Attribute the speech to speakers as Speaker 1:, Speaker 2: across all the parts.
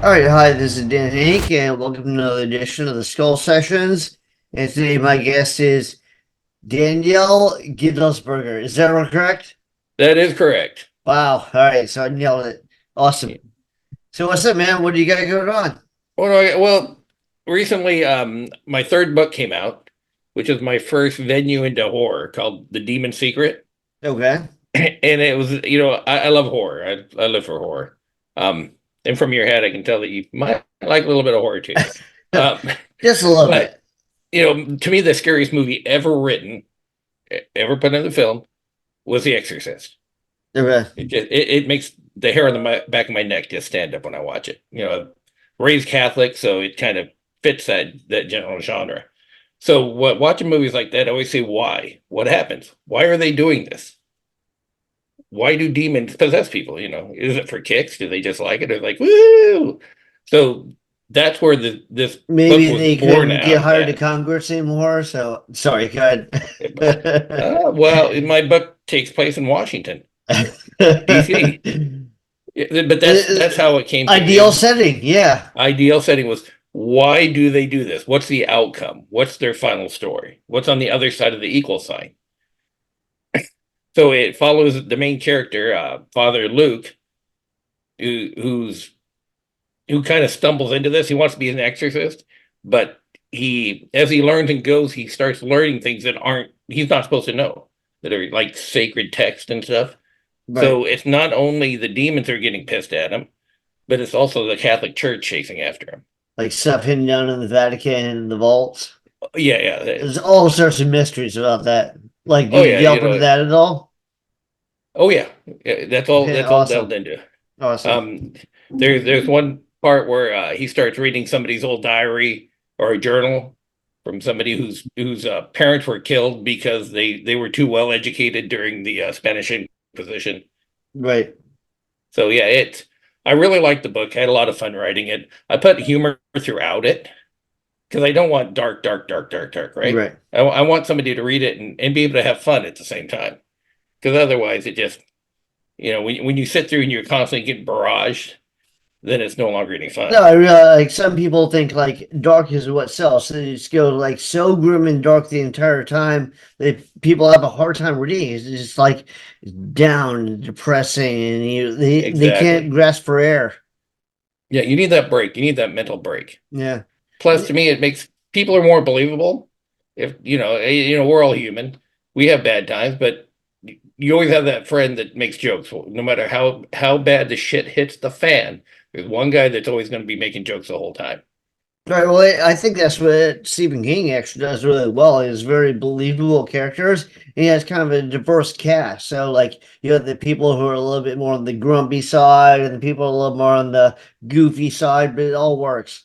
Speaker 1: All right, hi, this is Dan Henk, and welcome to another edition of the Skull Sessions. And today my guest is Danielle Gindlesperger. Is that correct?
Speaker 2: That is correct.
Speaker 1: Wow. All right, so I nailed it.
Speaker 2: Yeah.
Speaker 1: Awesome. So what's up, man? What do you got going on?
Speaker 2: Well, recently, my third book came out, which is my first venue into horror called The Demon Secret.
Speaker 1: Okay.
Speaker 2: And it was, I love horror. I live for horror. Um, and from your head, I can tell that you might like a little bit of horror too. Um,
Speaker 1: Just a little
Speaker 2: but,
Speaker 1: bit.
Speaker 2: to me, the scariest movie ever written, ever put in the film, was The Exorcist.
Speaker 1: Okay.
Speaker 2: It makes the hair on the back of my neck just stand up when I watch it. Raised Catholic, so it kind of fits that general genre. So watching movies like that, I always say, why? What happens? Why are they doing this? Why do demons possess people? Is it for kicks? Do they just like it? Or like, woo? So that's where this book
Speaker 1: Maybe
Speaker 2: was
Speaker 1: they
Speaker 2: born
Speaker 1: couldn't get
Speaker 2: out of
Speaker 1: hired to
Speaker 2: that.
Speaker 1: Congress anymore, so sorry, go ahead.
Speaker 2: Well, my book takes place in Washington, D.C. But that's how it came to me.
Speaker 1: Ideal setting, yeah.
Speaker 2: Ideal setting was, why do they do this? What's the outcome? What's their final story? What's on the other side of the equal sign? So it follows the main character, Father Luke, who who's who kind of stumbles into this. He wants to be an exorcist, but as he learns and goes, he starts learning things that aren't he's not supposed to know, that are like sacred text and stuff.
Speaker 1: Right.
Speaker 2: So it's not only the demons are getting pissed at him, but it's also the Catholic Church chasing after him.
Speaker 1: Like stuff hidden down in the Vatican and the vaults.
Speaker 2: Yeah, yeah.
Speaker 1: There's all sorts of mysteries about that. Like, do
Speaker 2: Oh
Speaker 1: you
Speaker 2: yeah,
Speaker 1: delve into that at all?
Speaker 2: Oh yeah, yeah, that's all.
Speaker 1: Okay,
Speaker 2: That's all delved
Speaker 1: awesome.
Speaker 2: into.
Speaker 1: Awesome.
Speaker 2: Um, there's one part where he starts reading somebody's old diary or a journal from somebody whose parents were killed because they were too well educated during the Spanish Inquisition.
Speaker 1: Right.
Speaker 2: So yeah, I really liked the book. I had a lot of fun writing it. I put humor throughout it because I don't want dark, dark, dark, dark, dark. Right?
Speaker 1: Right.
Speaker 2: I want somebody to read it and be able to have fun at the same time. Because otherwise, it just when you sit through and you're constantly getting barraged, then it's no longer any
Speaker 1: No,
Speaker 2: fun.
Speaker 1: I realize like some people think like dark is what sells. So they just go like so grim and dark the entire time that people have a hard time reading. It's just like down and depressing and they can't
Speaker 2: Exactly.
Speaker 1: grasp for air.
Speaker 2: Yeah, you need that break. You need that mental break.
Speaker 1: Yeah.
Speaker 2: Plus, to me, it makes people are more believable. If we're all human. We have bad times, but you always have that friend that makes jokes. No matter how bad the shit hits the fan, there's one guy that's always going to be making jokes the whole time.
Speaker 1: Right. Well, I think that's what Stephen King actually does really well. He has very believable characters. And he has kind of a diverse cast. So, like, you have the people who are a little bit more on the grumpy side, and the people a little more on the goofy side, but it all works.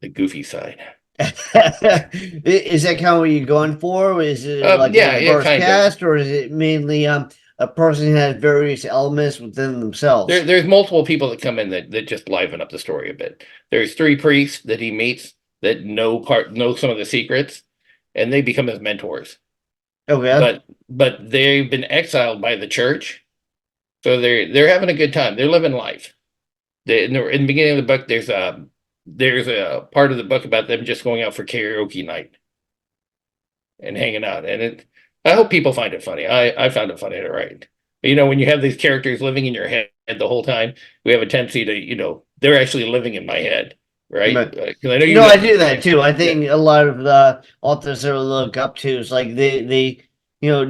Speaker 2: The goofy side.
Speaker 1: Is that kind of what you're going for? Or is it like a
Speaker 2: Yeah, yeah,
Speaker 1: diverse
Speaker 2: kind of.
Speaker 1: cast, or is it mainly a person who has various elements within themselves?
Speaker 2: There's multiple people that come in that just liven up the story a bit. There's three priests that he meets that know some of the secrets, and they become his mentors.
Speaker 1: Okay.
Speaker 2: But they've been exiled by the church, so they're having a good time. They're living life. In the beginning of the book, there's a part of the book about them just going out for karaoke night and hanging out, and I hope people find it funny. I found it funny to write. When you have these characters living in your head the whole time, we have a tendency to, they're actually living in my head, right?
Speaker 1: But
Speaker 2: Because I know you
Speaker 1: no, I
Speaker 2: know,
Speaker 1: do that too. I
Speaker 2: yeah.
Speaker 1: think a lot of the authors that I look up to is like do you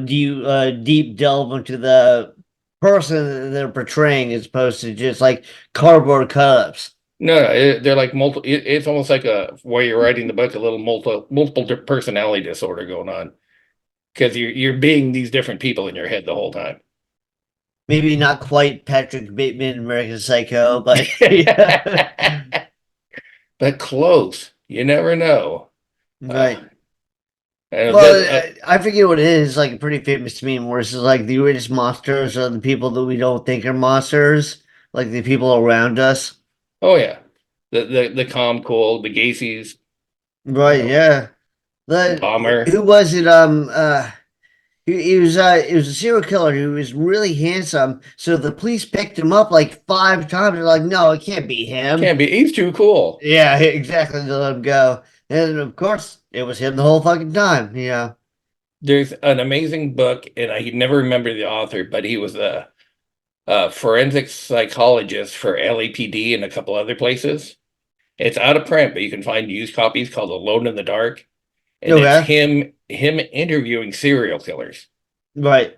Speaker 1: deep delve into the person that they're portraying as opposed to just like cardboard cut-ups.
Speaker 2: No, they're like multiple. It's almost like while you're writing the book, a little multiple personality disorder going on because you're being these different people in your head the whole time.
Speaker 1: Maybe not quite Patrick Bateman, American Psycho, but yeah.
Speaker 2: But close. You never know. Uh,
Speaker 1: Right.
Speaker 2: I know that.
Speaker 1: Well, I forget what it is. Like a pretty famous meme where it's just like the greatest monsters are the people that we don't think are monsters, like the people around us.
Speaker 2: Oh yeah, the calm, cool, the Gacy's,
Speaker 1: Right, yeah. The
Speaker 2: Bomber.
Speaker 1: who was it? he was a serial killer. He was really handsome. So the police picked him up like 5 times. They're like, no, it can't be him.
Speaker 2: Can't be. He's too cool.
Speaker 1: Yeah, exactly. They let him go. And of course, it was him the whole fucking time. Yeah.
Speaker 2: There's an amazing book, and I never remember the author, but he was a forensic psychologist for LAPD and a couple other places. It's out of print, but you can find used copies called Alone in the Dark, and it's
Speaker 1: Okay.
Speaker 2: him interviewing serial killers.
Speaker 1: Right.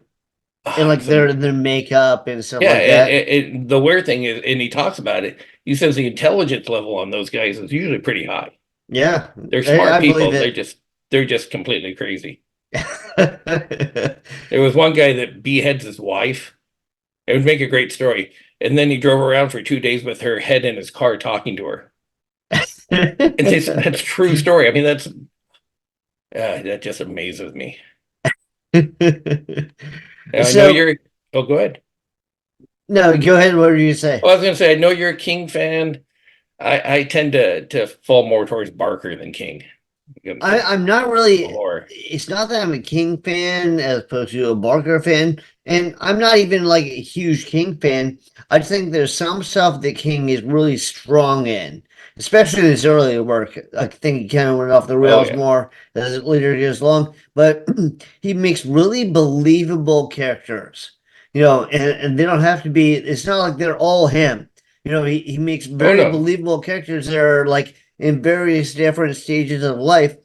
Speaker 1: And like
Speaker 2: It's a,
Speaker 1: their makeup and stuff
Speaker 2: yeah,
Speaker 1: like that.
Speaker 2: the weird thing is, and he talks about it. He says the intelligence level on those guys is usually pretty high.
Speaker 1: Yeah.
Speaker 2: They're smart
Speaker 1: I believe
Speaker 2: people.
Speaker 1: it.
Speaker 2: They're just completely crazy. There was one guy that beheads his wife. It would make a great story. And then he drove around for 2 days with her head in his car talking to her. And that's true story. I mean, that just amazes me. Now, I know
Speaker 1: So
Speaker 2: oh, go ahead.
Speaker 1: no, go ahead. What were you say?
Speaker 2: Well, I was going to say, I know you're a King fan. I tend to fall more towards Barker than King.
Speaker 1: I'm not really.
Speaker 2: Horror.
Speaker 1: It's not that I'm a King fan as opposed to a Barker fan, and I'm not even like a huge King fan. I just think there's some stuff that King is really strong in, especially in his earlier work. I think he kind of went off the
Speaker 2: Oh,
Speaker 1: rails
Speaker 2: yeah.
Speaker 1: more as it later goes along, but he makes really believable characters. And they don't have to be. It's not like they're all him. He makes
Speaker 2: Oh,
Speaker 1: very
Speaker 2: no.
Speaker 1: believable characters that are like in various different stages of life.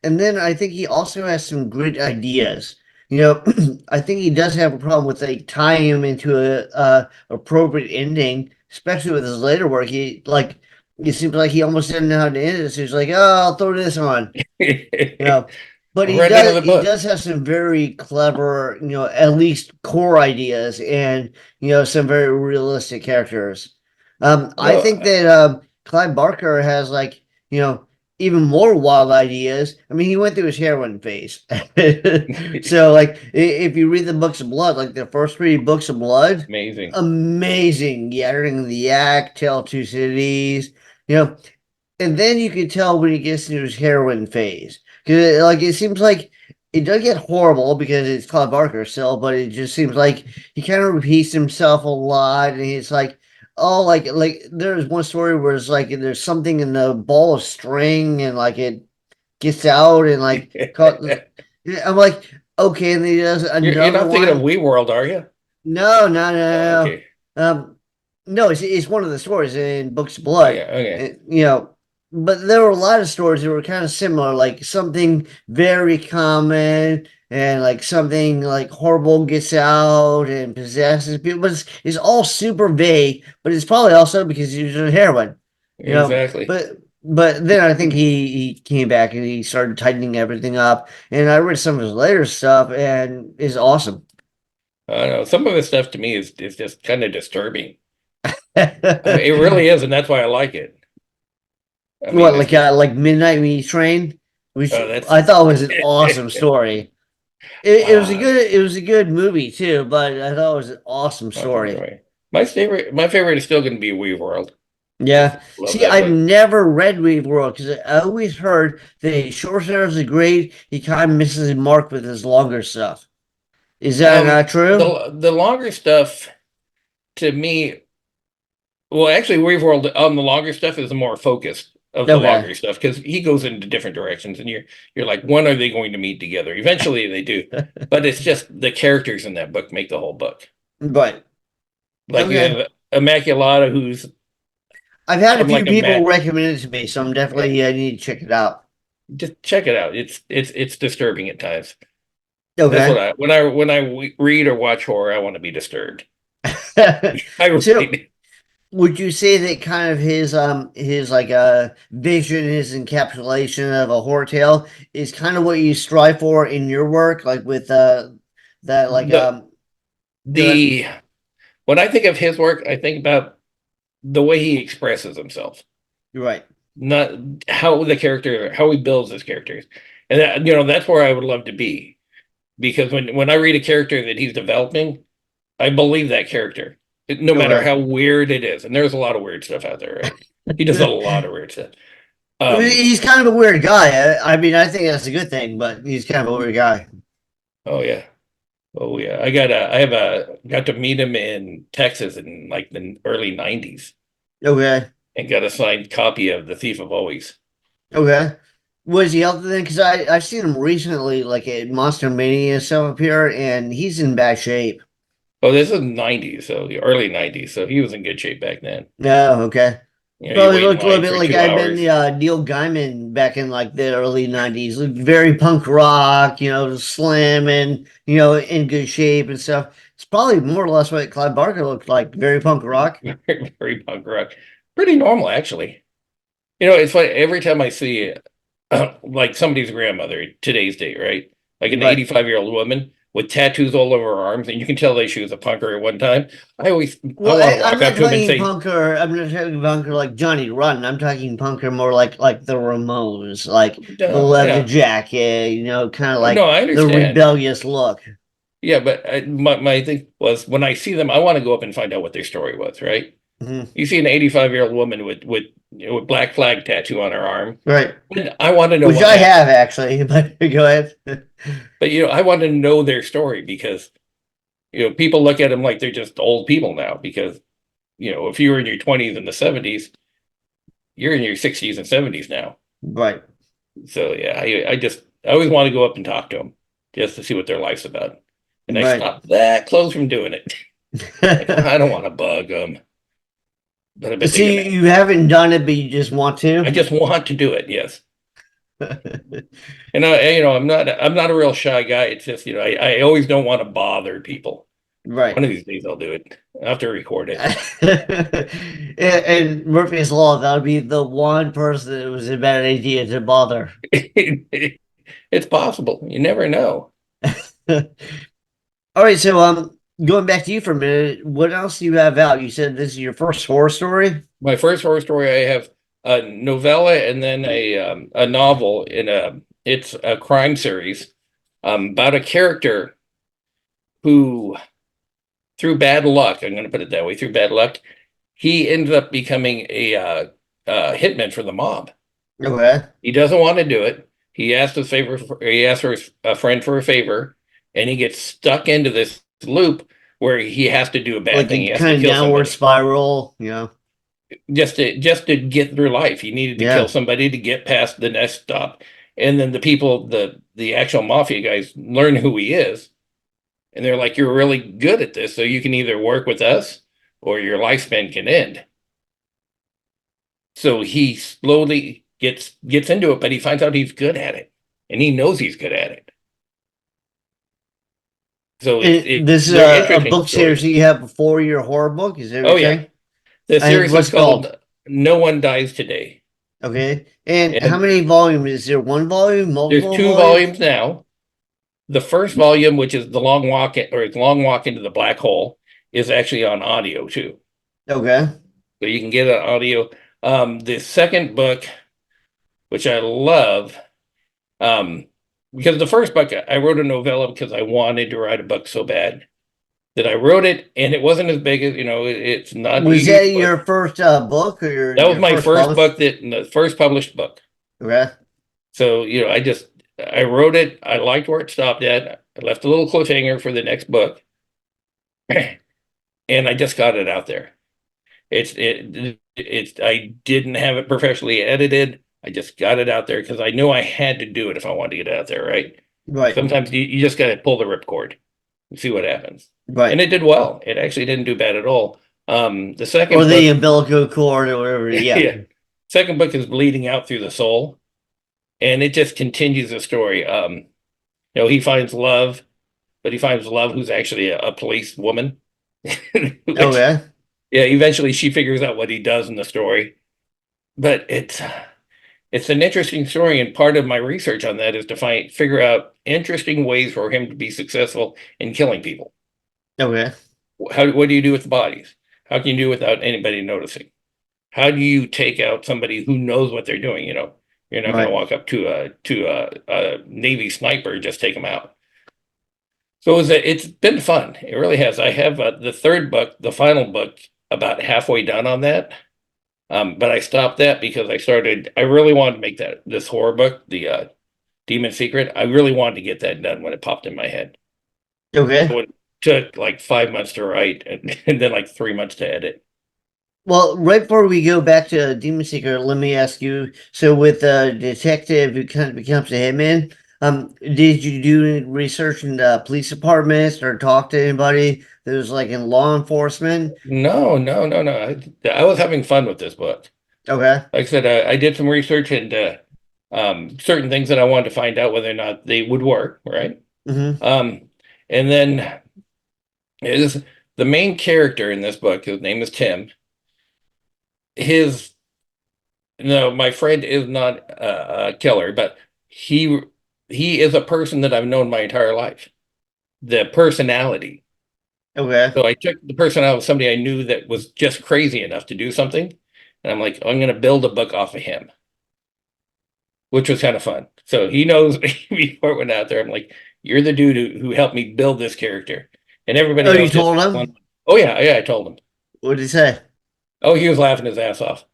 Speaker 1: And then I think he also has some great ideas. I think he does have a problem with like tying him into a appropriate ending, especially with his later work. It seems like he almost didn't know how to end it. So he's like, "Oh, I'll throw this on," you know. But he
Speaker 2: Read
Speaker 1: does
Speaker 2: another
Speaker 1: he
Speaker 2: book.
Speaker 1: does have some very clever, at least core ideas and some very realistic characters. I
Speaker 2: No,
Speaker 1: think that Clive Barker has like, even more wild ideas. I mean, he went through his heroin phase. So like if you read the books of blood, like the first 3 books of blood,
Speaker 2: amazing.
Speaker 1: amazing. Gathering the Yak, Tale of Two Cities, you know, and then you can tell when he gets into his heroin phase because like it seems like it does get horrible because it's Clive Barker still, but it just seems like he kind of repeats himself a lot, and he's like, oh, like there's one story where it's like there's something in the ball of string, and like it gets out and like caught. I'm like, okay, and then he does
Speaker 2: You're
Speaker 1: another
Speaker 2: not thinking of
Speaker 1: one.
Speaker 2: We World, are you?
Speaker 1: No, no, no,
Speaker 2: Oh,
Speaker 1: no,
Speaker 2: okay.
Speaker 1: no. No, it's one of the stories in Books of
Speaker 2: Oh,
Speaker 1: Blood.
Speaker 2: yeah. Okay.
Speaker 1: And, but there were a lot of stories that were kind of similar, like something very common and like something like horrible gets out and possesses people. But it's all super vague, but it's probably also because he was on heroin, you know.
Speaker 2: Exactly.
Speaker 1: But then I think he came back and he started tightening everything up. And I read some of his later stuff and it's awesome.
Speaker 2: I don't know. Some of his stuff to me is just kind of disturbing. I mean, it really is, and that's why I like it. I mean,
Speaker 1: What,
Speaker 2: it's just
Speaker 1: like Midnight Meat Train, which
Speaker 2: that's
Speaker 1: I thought was an awesome story.
Speaker 2: ah,
Speaker 1: It was a good movie too, but I thought it was an awesome
Speaker 2: not the right
Speaker 1: story.
Speaker 2: way. My favorite is still going to be We World. Just
Speaker 1: Yeah.
Speaker 2: love
Speaker 1: See,
Speaker 2: that
Speaker 1: I've
Speaker 2: book.
Speaker 1: never read Weave World because I always heard that short stories are great. He kind of misses the mark with his longer stuff. Is that not true?
Speaker 2: The longer stuff to me, well, actually, We've World on the longer stuff is the more focused of the
Speaker 1: Okay.
Speaker 2: longer stuff because he goes into different directions, and you're like, when are they going to meet together? Eventually, they do, but it's just the characters in that book make the whole book.
Speaker 1: But
Speaker 2: Like you
Speaker 1: okay.
Speaker 2: have Immaculata, who's
Speaker 1: I've had a
Speaker 2: from
Speaker 1: few
Speaker 2: like a
Speaker 1: people
Speaker 2: Mac.
Speaker 1: recommend it to me, so I'm definitely I need to check it out.
Speaker 2: Just check it out. It's disturbing at times. That's what
Speaker 1: Okay.
Speaker 2: I read or watch horror, I want to be disturbed. I
Speaker 1: So
Speaker 2: really
Speaker 1: would you say that kind of his like vision, his encapsulation of a horror tale is kind of what you strive for in your work, like with that like
Speaker 2: the
Speaker 1: good
Speaker 2: the when I think of his work, I think about the way he expresses himself,
Speaker 1: you're right.
Speaker 2: not how he builds his characters, and that's where I would love to be because when I read a character that he's developing, I believe that character, no matter
Speaker 1: Okay.
Speaker 2: how weird it is, and there's a lot of weird stuff out there, right? He does a lot of weird stuff. Um,
Speaker 1: He's kind of a weird guy. I mean, I think that's a good thing, but he's kind of a weird guy.
Speaker 2: oh yeah. Oh yeah, got to meet him in Texas in like the early '90s,
Speaker 1: Okay.
Speaker 2: and got a signed copy of The Thief of Always.
Speaker 1: Okay. Was he healthy then? Because I've seen him recently, like at Monster Mania and stuff up here, and he's in bad shape.
Speaker 2: Oh, this is '90s, so the early '90s, so he was in good shape back then.
Speaker 1: No, okay.
Speaker 2: You know, you
Speaker 1: Probably
Speaker 2: wait in
Speaker 1: looked a little
Speaker 2: line
Speaker 1: bit
Speaker 2: for
Speaker 1: like
Speaker 2: two
Speaker 1: I've been
Speaker 2: hours.
Speaker 1: the Neil Gaiman back in like the early '90s. Looked very punk rock, slim and in good shape and stuff. It's probably more or less what Clive Barker looked like, very punk rock.
Speaker 2: Very, very punk rock. Pretty normal, actually. You know, it's funny every time I see like somebody's grandmother today's date, right? Like an
Speaker 1: Right.
Speaker 2: 85-year-old woman with tattoos all over her arms, and you can tell that she was a punker at one time. I
Speaker 1: Well,
Speaker 2: want to
Speaker 1: I'm
Speaker 2: walk
Speaker 1: not
Speaker 2: up to him and
Speaker 1: talking
Speaker 2: say,
Speaker 1: punker. I'm not talking punker like Johnny Rotten. I'm talking punker more like the Ramones, like the
Speaker 2: no,
Speaker 1: leather
Speaker 2: yeah,
Speaker 1: jacket. Kind of
Speaker 2: no,
Speaker 1: like
Speaker 2: I
Speaker 1: the
Speaker 2: understand.
Speaker 1: rebellious look.
Speaker 2: Yeah, but my thing was when I see them, I want to go up and find out what their story was, right?
Speaker 1: Mhm.
Speaker 2: You see an 85-year-old woman with black flag tattoo on her arm,
Speaker 1: Right.
Speaker 2: and I want to know
Speaker 1: Which
Speaker 2: what
Speaker 1: I
Speaker 2: happened.
Speaker 1: have actually, but go ahead.
Speaker 2: But I want to know their story because people look at them like they're just old people now because if you were in your 20s in the 70s, you're in your 60s and 70s now.
Speaker 1: Right.
Speaker 2: So yeah, I always want to go up and talk to them just to see what their life's about. And I
Speaker 1: Right.
Speaker 2: stopped that close from doing it. Like, I don't want to bug them, but I bet
Speaker 1: So
Speaker 2: they're gonna.
Speaker 1: you haven't done it, but you just want
Speaker 2: I
Speaker 1: to?
Speaker 2: just want to do it, yes. And I'm not a real shy guy. It's just I always don't want to bother people.
Speaker 1: Right.
Speaker 2: One of these days I'll do it. I have to record it.
Speaker 1: And Murphy's Law, that would be the one person that was a bad idea to bother.
Speaker 2: It's possible. You never know.
Speaker 1: All right, so going back to you for a minute, what else do you have out? You said this is your first horror story?
Speaker 2: My first horror story, I have a novella and then a novel it's a crime series about a character who, through bad luck, I'm going to put it that way, through bad luck, he ended up becoming a hitman for the mob.
Speaker 1: Okay.
Speaker 2: He doesn't want to do it. He asks for a friend for a favor, and he gets stuck into this loop where he has to do a bad
Speaker 1: Like
Speaker 2: thing.
Speaker 1: a
Speaker 2: He has to
Speaker 1: kind of
Speaker 2: kill
Speaker 1: downward
Speaker 2: somebody.
Speaker 1: spiral,
Speaker 2: Just to get through life. He needed to kill
Speaker 1: Yeah.
Speaker 2: somebody to get past the next stop. And then the people, the actual mafia guys learn who he is, and they're like, "You're really good at this, so you can either work with us or your lifespan can end." So he slowly gets into it, but he finds out he's good at it, and he knows he's good at it. So
Speaker 1: This is
Speaker 2: they're
Speaker 1: a
Speaker 2: interesting
Speaker 1: book series
Speaker 2: stories.
Speaker 1: that you have before your horror book, is that what
Speaker 2: Oh
Speaker 1: you're
Speaker 2: yeah,
Speaker 1: saying?
Speaker 2: the
Speaker 1: And
Speaker 2: series is
Speaker 1: what's it called?
Speaker 2: called "No One Dies Today,"
Speaker 1: Okay. And how
Speaker 2: and
Speaker 1: many volumes? Is there one volume,
Speaker 2: there's
Speaker 1: multiple
Speaker 2: two
Speaker 1: volumes?
Speaker 2: volumes now. The first volume, which is the long walk or it's long walk into the black hole, is actually on audio too,
Speaker 1: Okay.
Speaker 2: so you can get an audio. The second book, which I love, um, because the first book I wrote a novella because I wanted to write a book so bad that I wrote it, and it wasn't as big as it's not a
Speaker 1: Was
Speaker 2: huge
Speaker 1: that
Speaker 2: book.
Speaker 1: your first book or
Speaker 2: That was
Speaker 1: your
Speaker 2: my
Speaker 1: first
Speaker 2: first
Speaker 1: published?
Speaker 2: book, the first published book.
Speaker 1: Okay.
Speaker 2: So I wrote it. I liked where it stopped at. I left a little cliffhanger for the next book, and I just got it out there. I didn't have it professionally edited. I just got it out there because I knew I had to do it if I wanted to get it out there, right?
Speaker 1: Right.
Speaker 2: Sometimes you just got to pull the ripcord and see what happens. And
Speaker 1: Right.
Speaker 2: it did well. It actually didn't do bad at all. The
Speaker 1: Or
Speaker 2: second
Speaker 1: the
Speaker 2: book,
Speaker 1: umbilical cord or whatever. Yeah.
Speaker 2: yeah, second book is Bleeding Out Through the Soul, and it just continues the story. He finds love, but he finds love who's actually a police woman, which
Speaker 1: Okay.
Speaker 2: yeah, eventually she figures out what he does in the story. But it's an interesting story, and part of my research on that is to figure out interesting ways for him to be successful in killing people.
Speaker 1: Okay.
Speaker 2: What do you do with the bodies? How can you do it without anybody noticing? How do you take out somebody who knows what they're doing? You're not going to
Speaker 1: Right.
Speaker 2: walk up to a Navy sniper and just take them out. So it's been fun. It really has. I have the third book, the final book, about halfway done on that. But I stopped that because I really wanted to make this horror book, the Demon Secret. I really wanted to get that done when it popped in my head.
Speaker 1: Okay.
Speaker 2: So it took like 5 months to write and then like 3 months to edit.
Speaker 1: Well, right before we go back to Demon Seeker, let me ask you. So, with a detective who kind of becomes a hitman, did you do any research in the police departments or talk to anybody that was like in law enforcement?
Speaker 2: No, no, no, no. I was having fun with this book.
Speaker 1: Okay.
Speaker 2: Like I said, I did some research and certain things that I wanted to find out whether or not they would work, right?
Speaker 1: Mm-hmm.
Speaker 2: Um, and then is the main character in this book, his name is Tim. His No, my friend is not a killer, but he he is a person that I've known my entire life. The personality.
Speaker 1: Okay.
Speaker 2: So I took the personality of somebody I knew that was just crazy enough to do something, and I'm like, I'm going to build a book off of him, which was kind of fun. So he knows before it went out there. I'm like, you're the dude who helped me build this character, and
Speaker 1: Oh,
Speaker 2: everybody
Speaker 1: you
Speaker 2: else just
Speaker 1: told
Speaker 2: one.
Speaker 1: him?
Speaker 2: Oh yeah, yeah, I told him.
Speaker 1: What did he say?
Speaker 2: Oh, he was laughing his ass off.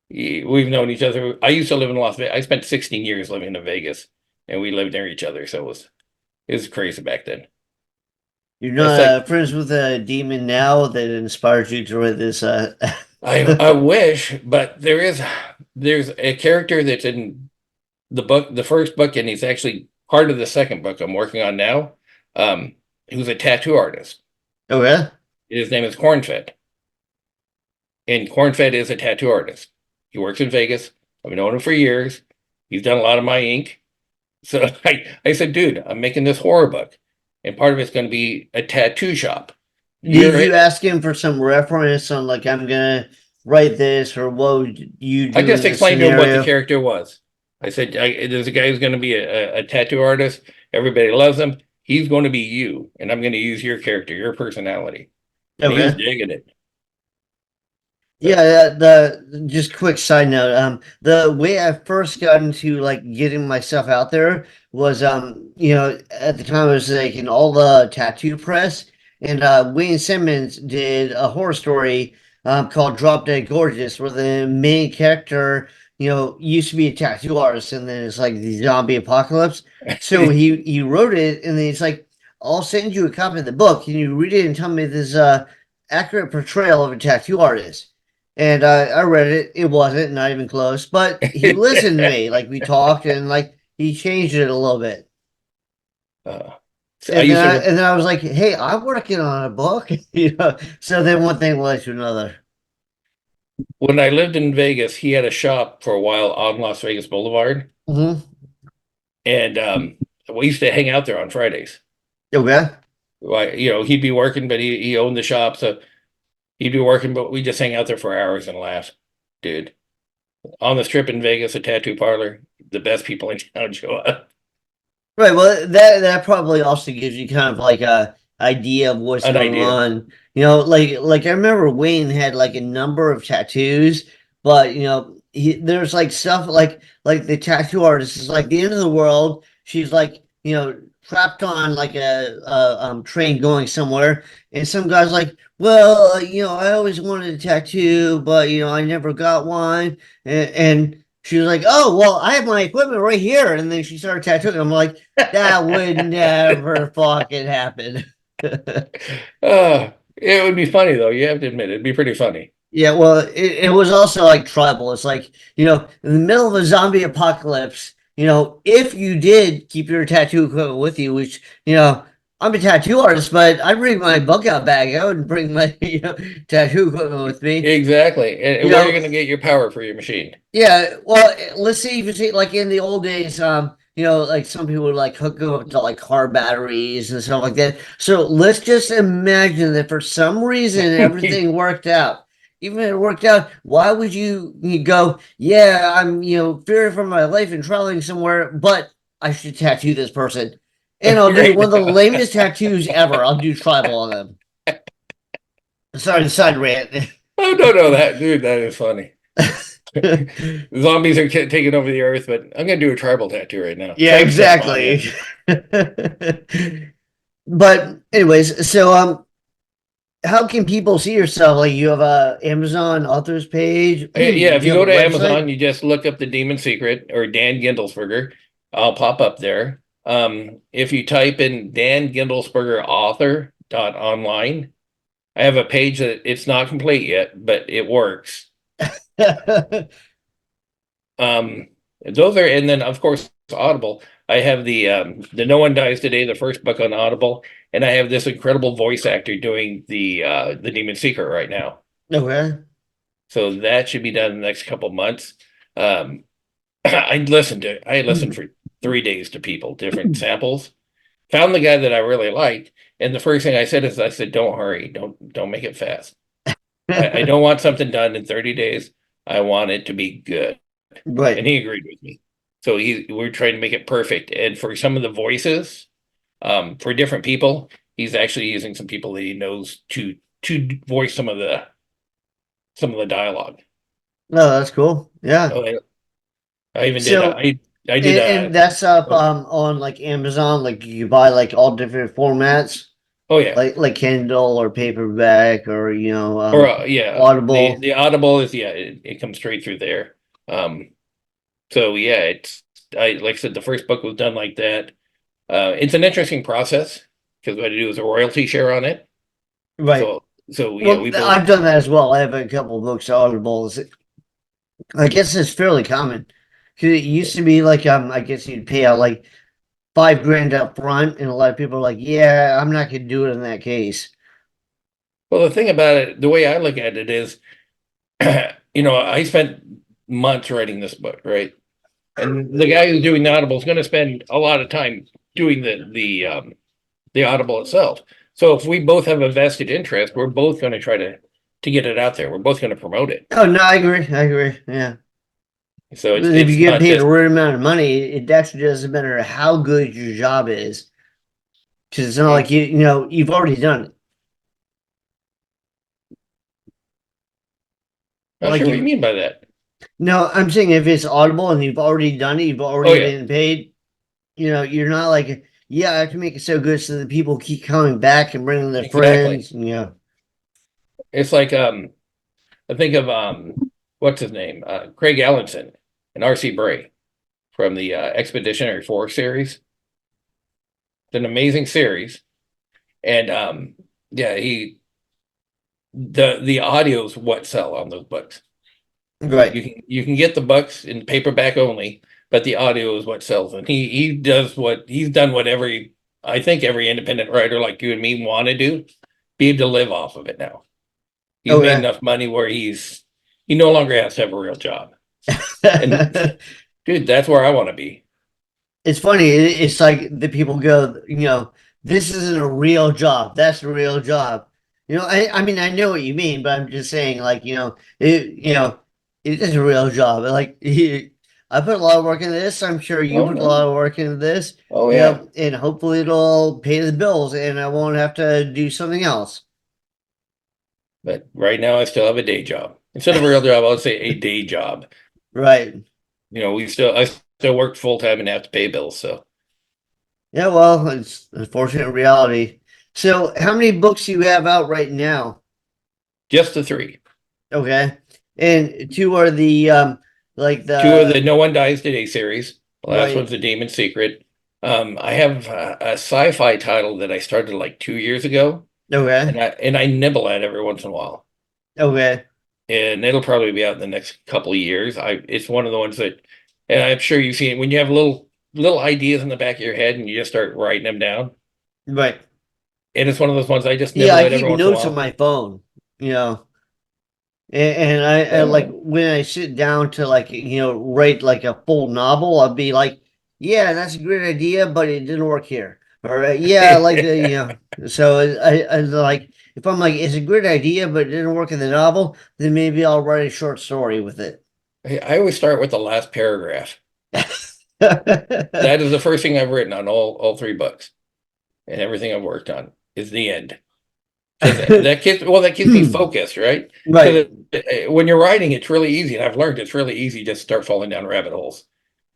Speaker 2: We've known each other. I used to live in Las Vegas. I spent 16 years living in Vegas, and we lived near each other. So it was crazy back then.
Speaker 1: You're
Speaker 2: It's
Speaker 1: not
Speaker 2: like
Speaker 1: friends with a demon now that inspired you to write this.
Speaker 2: I wish, but there's a character that's in the book, the first book, and he's actually part of the second book I'm working on now. Who's a tattoo artist.
Speaker 1: Okay.
Speaker 2: His name is Cornfed, and Cornfed is a tattoo artist. He works in Vegas. I've known him for years. He's done a lot of my ink. So I said, dude, I'm making this horror book, and part of it's going to be a tattoo shop.
Speaker 1: Did
Speaker 2: You're
Speaker 1: you
Speaker 2: it.
Speaker 1: ask him for some reference on like I'm gonna write this or what would you
Speaker 2: I
Speaker 1: do in
Speaker 2: just
Speaker 1: this
Speaker 2: explained to him what the
Speaker 1: scenario?
Speaker 2: character was. I said, there's a guy who's going to be a tattoo artist. Everybody loves him. He's going to be you, and I'm going to use your character, your personality. And he was
Speaker 1: Okay.
Speaker 2: digging it.
Speaker 1: Yeah,
Speaker 2: So,
Speaker 1: the just quick side note, the way I first got into like getting myself out there was at the time I was like in all the tattoo press and Wayne Simmons did a horror story called Drop Dead Gorgeous where the main character, used to be a tattoo artist and then it's like the zombie apocalypse. So he wrote it and then it's like, I'll send you a copy of the book. Can you read it and tell me this accurate portrayal of a tattoo artist? And I read it. It wasn't, not even close. But he listened to me. Like we talked, and like he changed it a little bit.
Speaker 2: uh, so I
Speaker 1: And then
Speaker 2: used
Speaker 1: I,
Speaker 2: to,
Speaker 1: and then I was like, "Hey, I'm working on a book." So then one thing led to another.
Speaker 2: when I lived in Vegas, he had a shop for a while on Las Vegas Boulevard.
Speaker 1: Mm-hmm.
Speaker 2: And we used to hang out there on Fridays.
Speaker 1: Okay.
Speaker 2: He'd be working, but he owned the shop. So he'd be working, but we just hang out there for hours and laugh. Dude, on the strip in Vegas, a tattoo parlor, the best people in town show up.
Speaker 1: Right. Well, that probably also gives you kind of like a idea of what's
Speaker 2: An
Speaker 1: going
Speaker 2: idea.
Speaker 1: on. Like I remember Wayne had like a number of tattoos, but there's like stuff like the tattoo artist is like the end of the world. She's like trapped on like a train going somewhere, and some guy's like, well, I always wanted a tattoo, but I never got one, and she was like, "Oh, well, I have my equipment right here." And then she started tattooing. I'm like, that would never fucking happen.
Speaker 2: It would be funny though. You have to admit it'd be pretty funny.
Speaker 1: Yeah, well, it was also like tribal. It's like, in the middle of a zombie apocalypse, if you did keep your tattoo equipment with you, which, I'm a tattoo artist, but I bring my bug out bag. I wouldn't bring my, tattoo equipment with me.
Speaker 2: Exactly. And
Speaker 1: You
Speaker 2: where are you
Speaker 1: know,
Speaker 2: going to get your power for your machine?
Speaker 1: Yeah, well, let's see if you see like in the old days, like some people would like hook up to like car batteries and stuff like that. So let's just imagine that for some reason everything worked out. Even if it worked out, why would you go, yeah, I'm fearing for my life and traveling somewhere, but I should tattoo this person. And I'll do
Speaker 2: Right
Speaker 1: one of the
Speaker 2: now.
Speaker 1: lamest tattoos ever. I'll do tribal on them. Sorry, side rant.
Speaker 2: Oh, no, no, that dude, that is funny. Zombies are taking over the earth, but I'm going to do a tribal tattoo right now.
Speaker 1: Yeah,
Speaker 2: Try step on you.
Speaker 1: exactly. But anyways, so how can people see yourself? Like you have a Amazon authors page?
Speaker 2: Yeah,
Speaker 1: Do
Speaker 2: if
Speaker 1: you
Speaker 2: you
Speaker 1: have
Speaker 2: go
Speaker 1: a
Speaker 2: to
Speaker 1: website?
Speaker 2: Amazon, you just look up the Demon Secret or Dan Gindlesperger. I'll pop up there. If you type in Dan Gindlesperger author dot online, I have a page that it's not complete yet, but it works. Um, those are, and then of course Audible. I have the No One Dies Today, the first book on Audible, and I have this incredible voice actor doing the Demon Secret right now.
Speaker 1: Okay.
Speaker 2: So that should be done in the next couple months. Um, I listened for 3 days to people, different samples. Found the guy that I really liked, and the first thing I said is, I said, "Don't hurry, don't make it fast. I don't want something done in 30 days. I want it to be good." And
Speaker 1: Right.
Speaker 2: he agreed with me. So we're trying to make it perfect. And for some of the voices, for different people, he's actually using some people that he knows to voice some of the dialogue.
Speaker 1: No, that's cool. Yeah.
Speaker 2: Oh, I even did.
Speaker 1: So,
Speaker 2: I did
Speaker 1: and that's up
Speaker 2: oh,
Speaker 1: on like Amazon, like you buy like all different formats,
Speaker 2: oh yeah,
Speaker 1: like Kindle or paperback or
Speaker 2: or yeah, the
Speaker 1: Audible.
Speaker 2: the Audible is, yeah, it comes straight through there. Um, so yeah, it's, I like I said, the first book was done like that. It's an interesting process because what I do is a royalty share on it.
Speaker 1: Right.
Speaker 2: So yeah,
Speaker 1: Well,
Speaker 2: we both.
Speaker 1: I've done that as well. I have a couple of books Audibles. I guess it's fairly common. 'Cause it used to be like I guess you'd pay out like 5 grand up front, and a lot of people are like, yeah, I'm not gonna do it in that case.
Speaker 2: Well, the thing about it, the way I look at it is, I spent months writing this book, right? And the guy who's doing the Audible is going to spend a lot of time doing the Audible itself. So if we both have a vested interest, we're both going to try to get it out there. We're both going to promote it.
Speaker 1: Oh no, I agree. I agree. Yeah.
Speaker 2: So it's
Speaker 1: But if you
Speaker 2: it's
Speaker 1: get
Speaker 2: not
Speaker 1: paid a
Speaker 2: just,
Speaker 1: right amount of money, it actually doesn't matter how good your job is. Because it's not like you've already done it.
Speaker 2: not
Speaker 1: Like
Speaker 2: sure what you
Speaker 1: if
Speaker 2: mean by that.
Speaker 1: no, I'm saying if it's Audible and you've already done it, you've
Speaker 2: Oh
Speaker 1: already
Speaker 2: yeah,
Speaker 1: been paid. You're not like, yeah, I have to make it so good so that people keep coming back and bringing their
Speaker 2: exactly.
Speaker 1: friends. Yeah.
Speaker 2: It's like, I think of what's his name, Craig Allenson and R.C. Bray from the Expeditionary Force series. It's an amazing series, and yeah, the audio is what sell on those books.
Speaker 1: Right.
Speaker 2: You can get the books in paperback only, but the audio is what sells. And he's done what I think every independent writer like you and me want to do, be able to live off of it now. He's made
Speaker 1: Okay.
Speaker 2: enough money where he no longer has to have a real job. And dude, that's where I want to be.
Speaker 1: It's funny. It's like the people go, this isn't a real job. That's a real job. I mean, I know what you mean, but I'm just saying, like, it is a real job. Like, I put a lot of work into this. I'm sure you
Speaker 2: Oh
Speaker 1: put a
Speaker 2: no.
Speaker 1: lot of work into this,
Speaker 2: Oh yeah.
Speaker 1: and hopefully it'll pay the bills and I won't have to do something else.
Speaker 2: But right now I still have a day job. Instead of a real job, I would say a day job.
Speaker 1: Right.
Speaker 2: I still work full time and have to pay bills. So
Speaker 1: Yeah, well, it's unfortunate reality. So, how many books do you have out right now?
Speaker 2: just the three.
Speaker 1: Okay. And two are the like
Speaker 2: Two of the
Speaker 1: the
Speaker 2: No One Dies Today series. The last
Speaker 1: right.
Speaker 2: one's The Demon Secret. I have a sci-fi title that I started like 2 years ago,
Speaker 1: Okay.
Speaker 2: and I nibble at every once in a while.
Speaker 1: Okay.
Speaker 2: And it'll probably be out in the next couple of years. It's one of the ones that, and I'm sure you've seen it when you have little ideas in the back of your head and you just start writing them down.
Speaker 1: Right.
Speaker 2: And it's one of those ones I just
Speaker 1: Yeah,
Speaker 2: nibble
Speaker 1: I
Speaker 2: at
Speaker 1: keep
Speaker 2: every once in a
Speaker 1: notes on
Speaker 2: while.
Speaker 1: my phone, you know. And I like
Speaker 2: Oh,
Speaker 1: when I sit down to like, write like a full novel, I'll be like, yeah, that's a great idea, but it didn't work here. Or yeah, I like the, so I like if I'm like, it's a great idea, but it didn't work in the novel, then maybe I'll write a short story with it.
Speaker 2: I always start with the last paragraph. That is the first thing I've written on all three books, and everything I've worked on is the end. Because that keeps me focused, right?
Speaker 1: Right,
Speaker 2: Because when you're writing, it's really easy, and I've learned it's really easy just to start falling down rabbit holes.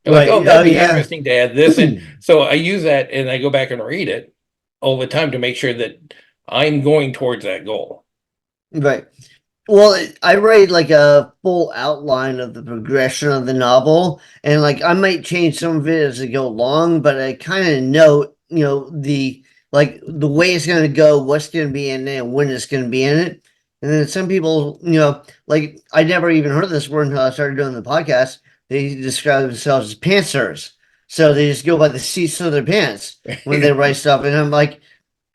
Speaker 2: You're like, oh,
Speaker 1: right. Oh
Speaker 2: that'd be
Speaker 1: yeah.
Speaker 2: interesting to add this, and so I use that, and I go back and read it all the time to make sure that I'm going towards that goal.
Speaker 1: Right. Well, I read like a full outline of the progression of the novel, and like I might change some of it as I go along, but I kind of know, the like the way it's going to go, what's going to be in it, and when it's going to be in it. And then some people, like I never even heard this word until I started doing the podcast. They describe themselves as pantsers, so they just go by the seats of their pants when they write stuff, and I'm like,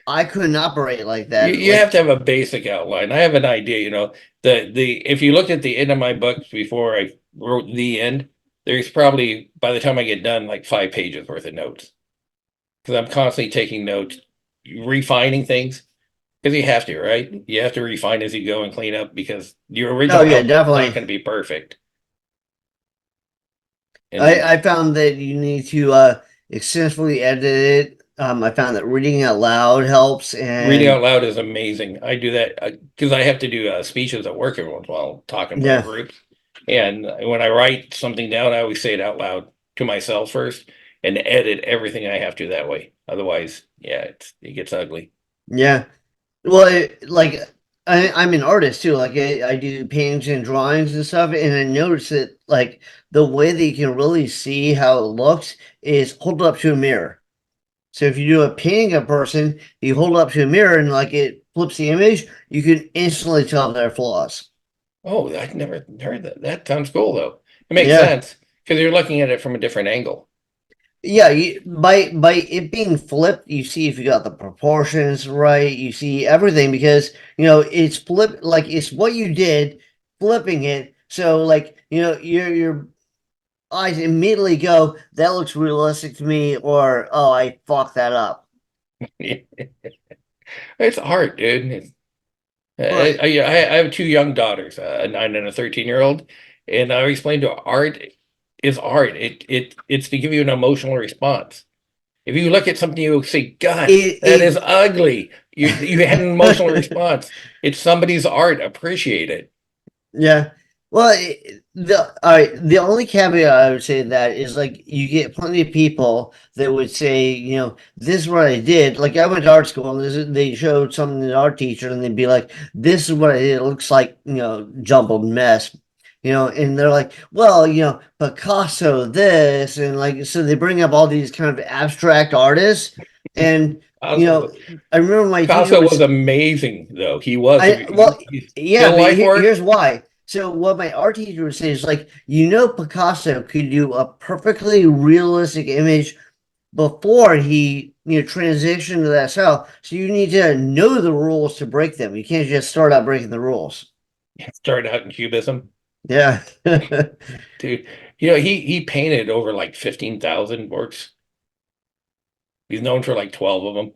Speaker 1: I couldn't operate like that.
Speaker 2: You
Speaker 1: Like,
Speaker 2: have to have a basic outline. I have an idea, the if you looked at the end of my books before I wrote the end, there's probably by the time I get done like 5 pages worth of notes because I'm constantly taking notes, refining things because you have to, right? You have to refine as you go and clean up because your
Speaker 1: oh
Speaker 2: original
Speaker 1: yeah,
Speaker 2: output is not
Speaker 1: definitely.
Speaker 2: going to be perfect. And then
Speaker 1: I found that you need to extensively edit it. I found that reading out loud helps,
Speaker 2: reading out
Speaker 1: and
Speaker 2: loud is amazing. I do that because I have to do speeches at work every once in a while, talking in front of
Speaker 1: yeah,
Speaker 2: groups. And when I write something down, I always say it out loud to myself first and edit everything I have to that way. Otherwise, yeah, it gets ugly.
Speaker 1: yeah. Well, like I'm an artist too. Like I do paintings and drawings and stuff, and I noticed that like the way that you can really see how it looks is hold it up to a mirror. So if you do a painting of a person, you hold it up to a mirror and like it flips the image, you can instantly tell their flaws.
Speaker 2: Oh, I've never heard that. That sounds cool though. It makes
Speaker 1: Yeah.
Speaker 2: sense because you're looking at it from a different angle.
Speaker 1: Yeah, by it being flipped, you see if you got the proportions right, you see everything because it's flip like it's what you did, flipping it. So like your eyes immediately go, that looks realistic to me, or oh, I fucked that up.
Speaker 2: It's art, dude.
Speaker 1: Right.
Speaker 2: I have two young daughters, a 9 and a 13-year-old, and I explained to her, art is art. It's to give you an emotional response. If you look at something, you say, "God, that is
Speaker 1: It
Speaker 2: ugly." You had an emotional response. It's somebody's art. Appreciate it.
Speaker 1: Yeah. Well, the only caveat I would say to that is like you get plenty of people that would say, this is what I did. Like I went to art school and they showed something to our teacher and they'd be like, this is what I did. It looks like, jumbled mess. And they're like, well, Picasso this and like so they bring up all these kind of abstract artists and you
Speaker 2: Picasso,
Speaker 1: know, I remember my teacher
Speaker 2: Picasso was
Speaker 1: was
Speaker 2: amazing, though. He was.
Speaker 1: I well,
Speaker 2: He's
Speaker 1: yeah,
Speaker 2: still
Speaker 1: but
Speaker 2: life work.
Speaker 1: here's why. So what my art teacher would say is like, Picasso could do a perfectly realistic image before he, transitioned to that style. So you need to know the rules to break them. You can't just start out breaking the rules.
Speaker 2: Started out in Cubism,
Speaker 1: Yeah.
Speaker 2: dude. He painted over like 15,000 works. He's known for like 12 of them.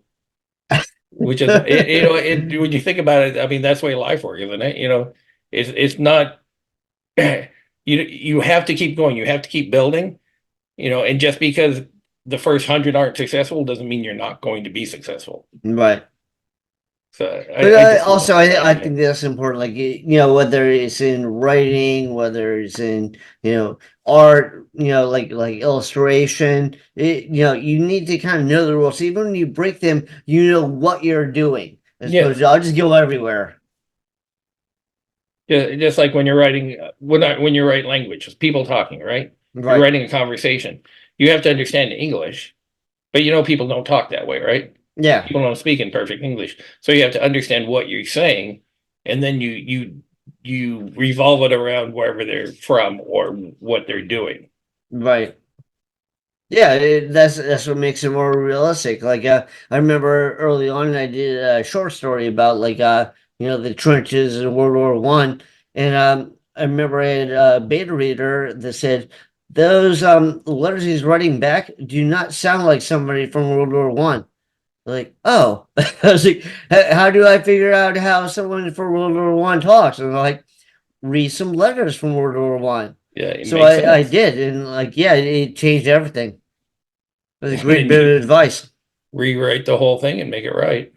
Speaker 2: Which is when you think about it, I mean that's the way life works, isn't it? It's not you have to keep going, you have to keep building, and just because the first 100 aren't successful doesn't mean you're not going to be successful.
Speaker 1: Right.
Speaker 2: So
Speaker 1: But
Speaker 2: I just love
Speaker 1: also,
Speaker 2: that
Speaker 1: I
Speaker 2: idea.
Speaker 1: think that's important. Like, whether it's in writing, whether it's in, art, like illustration, you need to kind of know the rules. Even when you break them, you know what you're doing, as opposed
Speaker 2: Yes.
Speaker 1: to I'll just go everywhere.
Speaker 2: Just like when you're writing when you write language, it's people talking, right? You're
Speaker 1: Right.
Speaker 2: writing a conversation. You have to understand English, but people don't talk that way, right?
Speaker 1: Yeah.
Speaker 2: People don't speak in perfect English. So you have to understand what you're saying, and then you revolve it around wherever they're from or what they're doing.
Speaker 1: Right. Yeah, that's what makes it more realistic. Like I remember early on I did a short story about like the trenches in World War I, and I remember I had a beta reader that said those letters he's writing back do not sound like somebody from World War I. Like, oh, I was like, how do I figure out how someone from World War I talks? And they're like, read some letters from World War I.
Speaker 2: Yeah, it
Speaker 1: So
Speaker 2: makes
Speaker 1: I
Speaker 2: sense.
Speaker 1: did, and like, yeah, it changed everything. That's a
Speaker 2: And
Speaker 1: great
Speaker 2: then
Speaker 1: bit
Speaker 2: you
Speaker 1: of advice.
Speaker 2: rewrite the whole thing and make it right.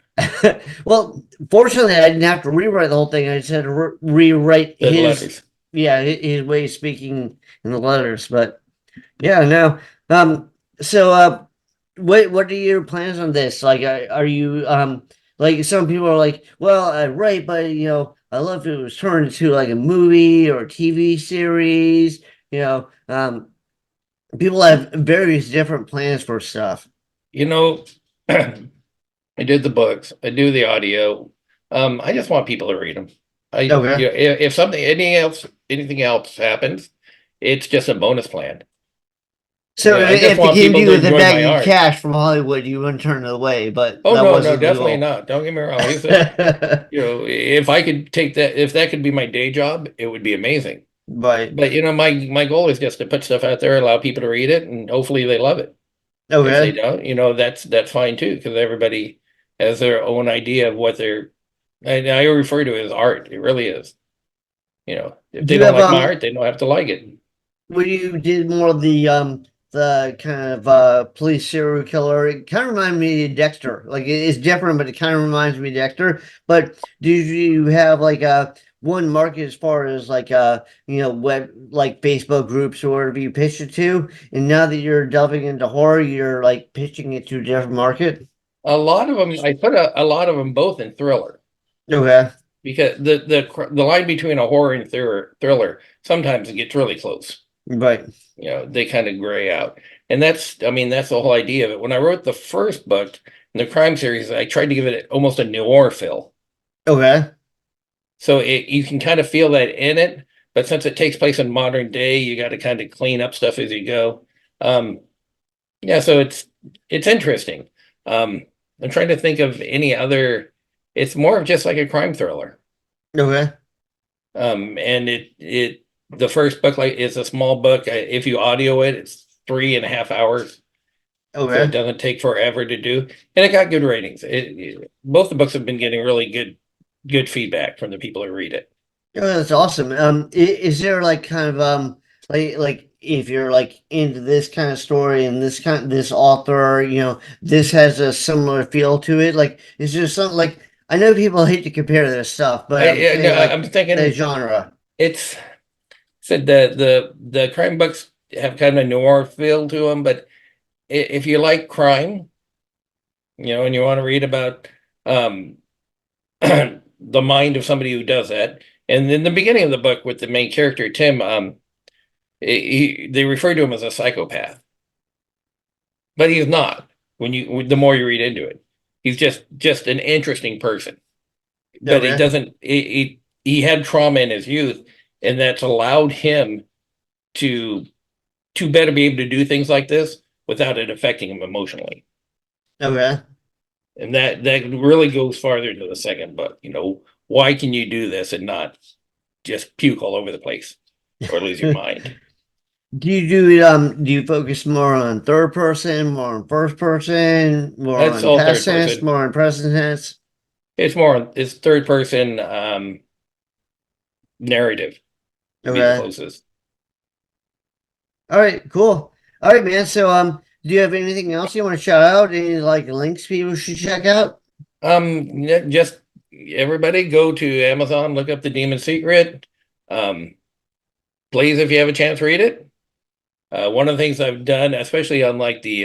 Speaker 1: Well, fortunately, I didn't have to rewrite the whole thing. I just had to rewrite
Speaker 2: The
Speaker 1: his,
Speaker 2: letters.
Speaker 1: yeah, his way of speaking in the letters. But yeah, no. So, what are your plans on this? Like, are you like some people are like, well, I write, but I love if it was turned into like a movie or a TV series. You know, people have various different plans for stuff.
Speaker 2: You know, I did the books, I do the audio. I just want people to read them.
Speaker 1: Okay.
Speaker 2: If anything else happens, it's just a bonus plan.
Speaker 1: So
Speaker 2: Yeah, I just
Speaker 1: if it
Speaker 2: want
Speaker 1: came to
Speaker 2: people
Speaker 1: you
Speaker 2: to
Speaker 1: with a
Speaker 2: enjoy my
Speaker 1: bag of
Speaker 2: art.
Speaker 1: cash from Hollywood, you wouldn't turn it away, but
Speaker 2: Oh
Speaker 1: that
Speaker 2: no, no,
Speaker 1: wasn't the
Speaker 2: definitely
Speaker 1: goal.
Speaker 2: not. Don't get me wrong. If I could take that, if that could be my day job, it would be amazing.
Speaker 1: Right.
Speaker 2: But my goal is just to put stuff out there, allow people to read it, and hopefully they love it. If they
Speaker 1: Okay.
Speaker 2: don't, that's fine too, because everybody has their own idea of what I refer to it as art. It really is. If
Speaker 1: Do
Speaker 2: they
Speaker 1: you
Speaker 2: don't
Speaker 1: have
Speaker 2: like my art, they don't have to like it.
Speaker 1: when you did more of the kind of police serial killer, it kind of reminded me of Dexter. Like it's different, but it kind of reminds me of Dexter. But do you have like one market as far as like web like Facebook groups or whatever you pitch it to? And now that you're delving into horror, you're like pitching it to a different market.
Speaker 2: A lot of them, I put a lot of them both in thriller,
Speaker 1: Okay.
Speaker 2: because the line between a horror and thriller sometimes it gets really close.
Speaker 1: Right.
Speaker 2: They kind of gray out, and I mean, that's the whole idea of it. When I wrote the first book in the crime series, I tried to give it almost a noir feel.
Speaker 1: Okay.
Speaker 2: So you can kind of feel that in it, but since it takes place in modern day, you got to kind of clean up stuff as you go. Um, yeah, so it's interesting. I'm trying to think of any other. It's more of just like a crime thriller.
Speaker 1: Okay.
Speaker 2: And the first book like is a small book. If you audio it, it's 3.5 hours, so it
Speaker 1: Okay.
Speaker 2: doesn't take forever to do, and it got good ratings. Both the books have been getting really good feedback from the people who read it.
Speaker 1: Oh, that's awesome. Is there like kind of like if you're like into this kind of story and this author, this has a similar feel to it. Like, is there something like I know people hate to compare this stuff, but I'm
Speaker 2: No,
Speaker 1: saying like
Speaker 2: I'm
Speaker 1: the
Speaker 2: thinking
Speaker 1: genre.
Speaker 2: it's said the crime books have kind of a noir feel to them, but if you like crime, and you want to read about um, the mind of somebody who does that, and in the beginning of the book with the main character Tim, they refer to him as a psychopath, but he's not. The more you read into it, he's just an interesting person. But he
Speaker 1: Okay.
Speaker 2: doesn't. He had trauma in his youth, and that's allowed him to better be able to do things like this without it affecting him emotionally.
Speaker 1: Okay.
Speaker 2: And that really goes farther to the second book. Why can you do this and not just puke all over the place or lose your mind?
Speaker 1: Do you focus more on third person, more on first person, more
Speaker 2: That's
Speaker 1: on
Speaker 2: all
Speaker 1: past
Speaker 2: third
Speaker 1: tense,
Speaker 2: person.
Speaker 1: more on present tense?
Speaker 2: It's third person narrative would be the
Speaker 1: Okay.
Speaker 2: closest.
Speaker 1: All right, cool. All right, man. So, do you have anything else you want to shout out? Any like links people should check out?
Speaker 2: Yeah, just everybody go to Amazon, look up The Demon Secret. Um, please, if you have a chance, read it. One of the things I've done, especially on like the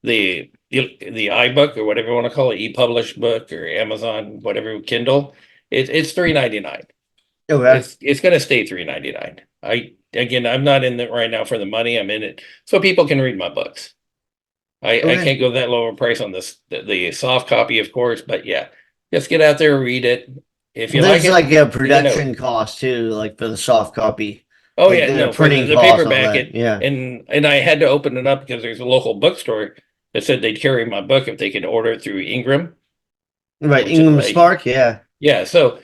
Speaker 2: iBook or whatever you want to call it, e-publish book or Amazon, whatever Kindle, it's $3.99.
Speaker 1: Okay.
Speaker 2: It's going to stay $3.99. I'm not in it right now for the money. I'm in it so people can read my books. I
Speaker 1: Okay.
Speaker 2: can't go that lower price on the soft copy, of course, but yeah, just get out there, read it. If you like
Speaker 1: There's
Speaker 2: it,
Speaker 1: like a
Speaker 2: leave a note.
Speaker 1: production cost too, like for the soft copy,
Speaker 2: Oh
Speaker 1: like
Speaker 2: yeah,
Speaker 1: the
Speaker 2: no, for
Speaker 1: printing
Speaker 2: the
Speaker 1: cost and all
Speaker 2: paperback,
Speaker 1: that. Yeah.
Speaker 2: and I had to open it up because there's a local bookstore that said they'd carry my book if they could order it through Ingram,
Speaker 1: Right.
Speaker 2: which is
Speaker 1: Ingham
Speaker 2: like,
Speaker 1: Spark. Yeah.
Speaker 2: yeah. So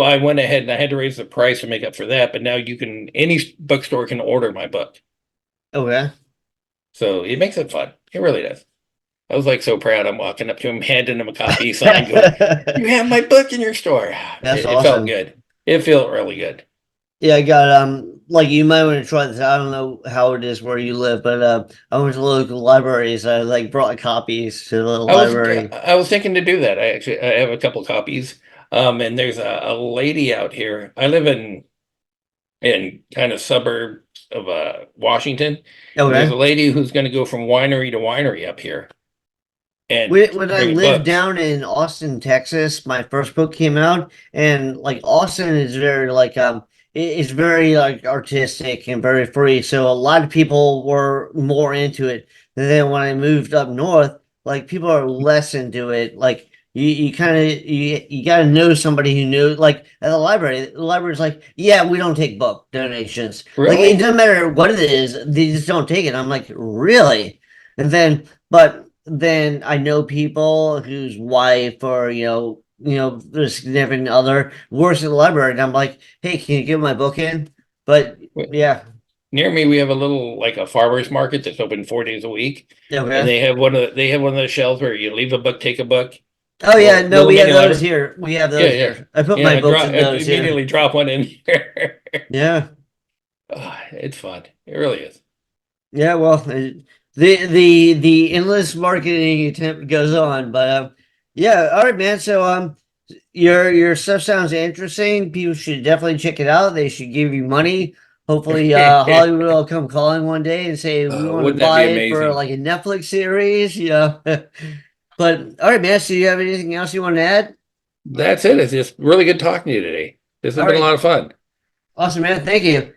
Speaker 2: I went ahead and I had to raise the price to make up for that. But now any bookstore can order my book,
Speaker 1: Okay.
Speaker 2: so it makes it fun. It really does. I was like so proud. I'm walking up to him, handing him a copy, signed, going, "You have my book in your store."
Speaker 1: That's
Speaker 2: It felt
Speaker 1: awesome.
Speaker 2: good. It felt really good.
Speaker 1: Yeah, I got like you might want to try this. I don't know how it is where you live, but I went to local libraries. I like brought copies to the library.
Speaker 2: I was thinking to do that. I have a couple copies. And there's a lady out here. I live in kind of suburb of Washington, and there's a
Speaker 1: Okay.
Speaker 2: lady who's going to go from winery to winery up here, and
Speaker 1: When I
Speaker 2: bringing
Speaker 1: lived
Speaker 2: books.
Speaker 1: down in Austin, Texas, my first book came out, and like Austin is very like it's very like artistic and very free. So a lot of people were more into it. And then when I moved up north, like people are less into it. Like you kind of you got to know somebody who knows. Like at the library's like, yeah, we don't take book donations. Like it
Speaker 2: Really?
Speaker 1: doesn't matter what it is, they just don't take it. I'm like, really? And then, but then I know people whose wife or their significant other works at the library, and I'm like, hey, can you get my book in? But yeah,
Speaker 2: Near me, we have a little like a farmer's market that's open 4 days a week, and
Speaker 1: okay.
Speaker 2: they have one of those shelves where you leave a book, take a book,
Speaker 1: Oh yeah, no,
Speaker 2: little
Speaker 1: we have
Speaker 2: mini
Speaker 1: those
Speaker 2: library.
Speaker 1: here. We have
Speaker 2: Yeah,
Speaker 1: those
Speaker 2: yeah,
Speaker 1: here. I put
Speaker 2: yeah.
Speaker 1: my
Speaker 2: I
Speaker 1: books
Speaker 2: drop
Speaker 1: in
Speaker 2: I
Speaker 1: those here.
Speaker 2: immediately drop one in here.
Speaker 1: Yeah,
Speaker 2: Oh, it's fun. It really is.
Speaker 1: yeah. Well, the endless marketing attempt goes on, but yeah. All right, man. So your stuff sounds interesting. People should definitely check it out. They should give you money. Hopefully, Hollywood will come calling one day and say we want to
Speaker 2: Wouldn't that be
Speaker 1: buy it for
Speaker 2: amazing?
Speaker 1: like a Netflix series. But all right, man. So you have anything else you want to add?
Speaker 2: That's it. It's just really good talking to you today. This has
Speaker 1: All
Speaker 2: been a
Speaker 1: right,
Speaker 2: lot of fun.
Speaker 1: awesome, man. Thank you.